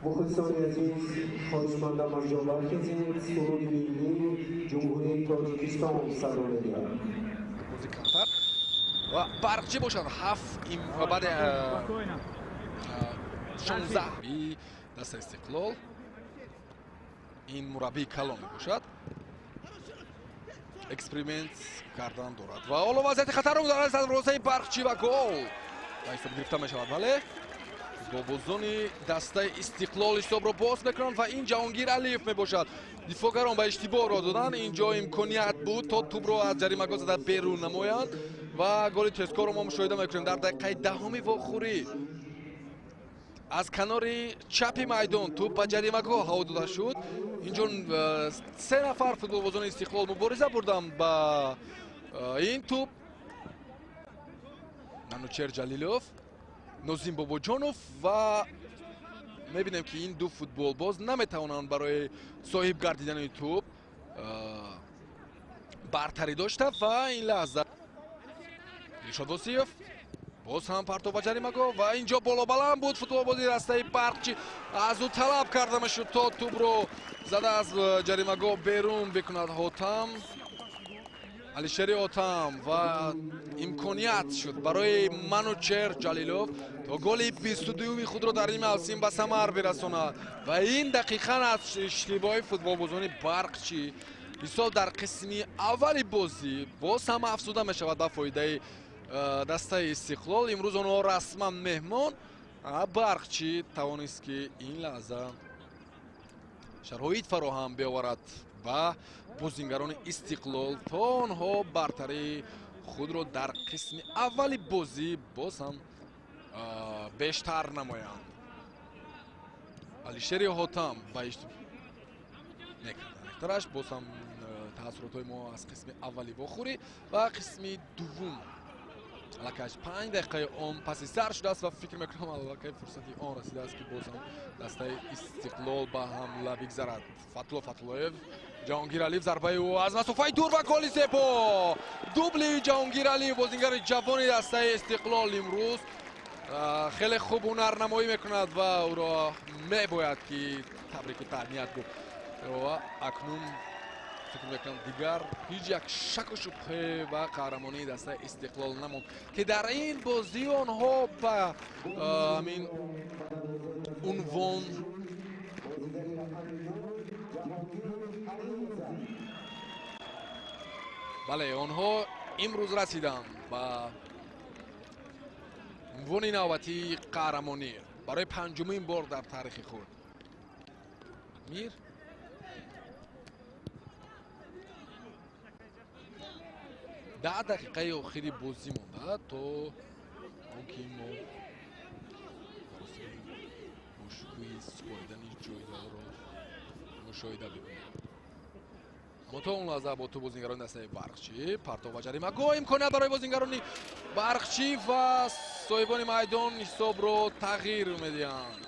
مخلصان عزیز خواهشمندم از جا برخیزید. سرود ملی جمهوری تاجیکستان صدا می‌دهد. Muzikantlar va barqchi bo'shadi. Haf ba'd 16 dasta Istiqlol. این مربی کلامی باشد. اکسپریمنت کردن دارد و حالا وضعیت خطر رو دارد از روزه برقچی و گل و حساب گرفته می شود. بله فوتبالبازان دسته استقلال حساب رو باز میکنند و این جهانگیر علیف می باشد. دفاعگران به اشتباه را دادن. اینجا امکانیت بود تا توپ رو از جریمه‌گاه زده بیرون نمایند و گل تسکو رو ما مشاهده میکنیم در دقیقه دهم واخوری. از کنار چپ میدان توپ به جریمه‌گاه هوا داده شد. اینجا 3 نفر فوتبالبازان استقلال مبارزه بردند با این توپ. منوچهر جلیلوف، نوزیم باباجانوف و میبینیم که این دو فوتبالباز نمیتوانند برای صاحب گردیدن این توپ برتری داشته و این لحظه ریشاد واسیف باز هم پرتو به جریمه‌گاه و اینجا بالا بلند بود. فوتبالبازی دسته برقچی از او طلب کرده میشد تا توپ رو زده از جریمه‌گاه بیرون بکند. حاتم علیشری حاتم و امکانیت شد برای منوچهر جلیلوف تا گل 22 خود را در این موسم به ثمر برساند و این دقیقاً از اشتباه فوتبالبازان برقچی حساب در قسمی اولی بازی باز هم افزوده می شود به فایده دسته استقلال. امروز آنها رسما مهمان برقچی توانست که این لحظه شرایط فراهم بیاورد و بازیگران استقلال تا آنها برتری خود را در قسم اولی بازی باز هم بیشتر نمایند. علیشری حاتم با نکردنش باز هم تاثیرات ما از قسم اولی واخوری و قسم دوم لکش 5 دقیقه آن پسی سر شده است و فکر میکنم البته فرصتی آن رسیده است که باز هم دسته استقلال به حمله بگذرد. فتولایف جهانگیر علیف ضربه او از مسافه دور و گل زیبا دوبل جهانگیر علیف بازیگر جوان دسته استقلال امروز خیلی خوب هنرنمایی میکند و او را میباید که تبریک و تهنیت گفت و اکنون فکر میکنم دیگر هیچ یک شک و شبهه و قهرمانی دسته استقلال نموند که در این بازی آنها به همین عنوان بله آنها امروز رسیدند به عنوان نوبتی قهرمانی برای پنجمین بار در تاریخ خود. میر 10 دقیقه آخری بازی مونده تا آنکه ما باشگوی سپاریدن جایگاه را مشاهده بکنیم. اما تا اون لحظه با تو بازیگران دسته برقچی پرتاب و جریمه‌گاه امکانیت برای بازیگران برقچی و صاحبان میدان حساب را تغییر میدهند.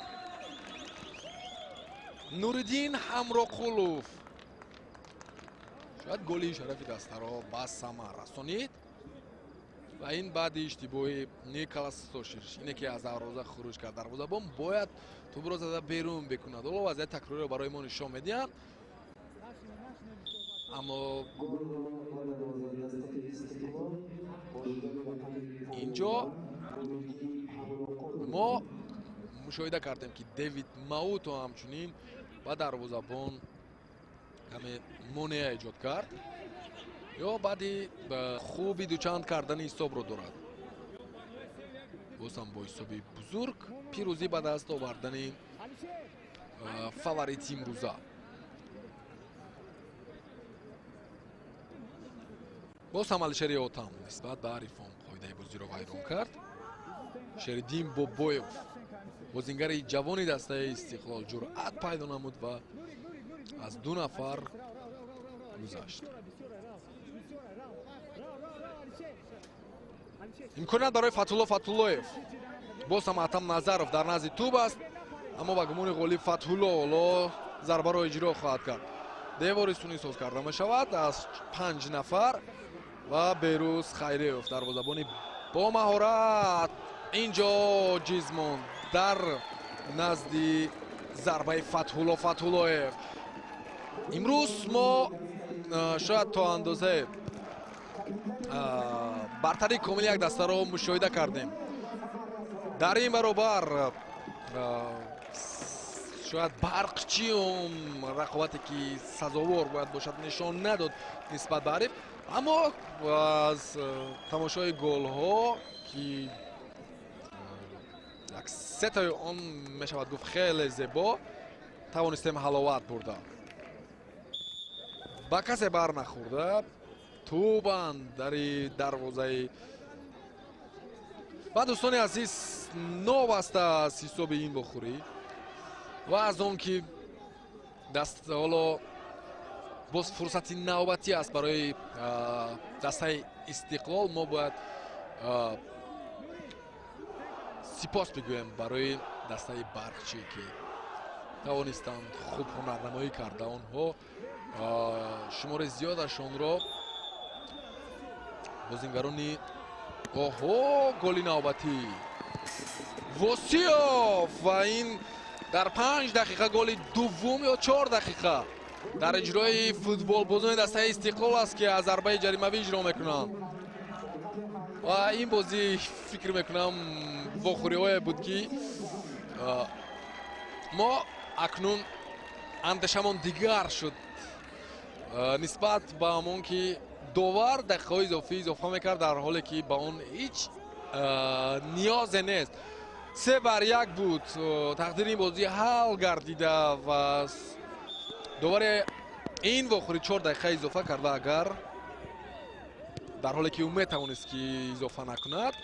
نوردین همراقلوف شاید گلی شرف دسته را به ثمر رسانید و این بعد اشتباه نیکلاس سوشیرش اینه که از دروازه خروج کرد. دروازه‌بان باید توپ را زده بیرون بکند. حالا وضعیت تکراری را برای ما نشان میدهند اما اینجا ما مشاهده کردیم که دیوید ماوتو همچنین با دروازه‌بان کمی مانع ایجاد کرد یا بعدی خوبی دوچند کردن حساب رو دارد. باز هم با حساب بزرگ پیروزی به دست آوردن فاوریت امروزه. باز هم علیشری حاتم نسبت به عرفان قاعده بازی را ویران کرد. شریدین بابایوف بازیگر جوانی دسته استقلال جرأت پیدا نمود و از 2 نفر گذشت. امکانیت برای فتولایف باز هم اتم نظرов در نزد توپ است اما با گمان غالب فتح‌الله حالا ضربه را اجرا خواهد کرد. دیواری سونی ساز کرده می شود از 5 نفر و بیروز خیریف دروازه‌بان با مهارت اینجا جیزمان در نزد зарбаи Фатҳуллоев. имрӯз мо шояд то андозае бартарии комили як дастаро мушоҳида кардем. дар ин баробар шояд барқчи он рақобате ки сазовор бояд бошад нишон надод нисбат ба ҳариф, аммо аз тамошои голҳо ки як сетаи он мешавад гуфт хеле зебо тавонистем ҳаловат бурда. ба касе бар нахӯрда тубан дари дарвозаи ва дӯстони азиз новаста аз ҳисоби ин бохӯрӣ ва аз он ки ҳоло боз фурсати навбатӣ аст барои дастаи Истиқлол. Мо бояд сипос бигӯем барои дастаи барқчӣ ки тавонистанд хуб ҳунарнамоӣ карда. онҳо шумори зиёдашонро бозингарони голи навбатӣ Восиёв ва ин дар 5 дақиқа голи дуввум ё 4 дақиқа дар иҷрои футболбозони дастаи Истиқлол аст ки аз зарбаи ҷаримавӣ иҷро мекунанд. ва ин бозӣ фикр мекунам вохӯриҳое буд ки мо акнун андешамон дигар шуд нисбат ба ҳамон ки довар дақиқаҳои изофӣ изофа мекард, дар ҳоле ки ба он ҳеҷ ниёзе нест. 3-1 буд. тақдири ин бозӣ ҳал гардида ва довари ин вохӯрӣ 4 дақиқа изофа карда, агар дар ҳоле ки ӯ метавонист ки изофа накунад,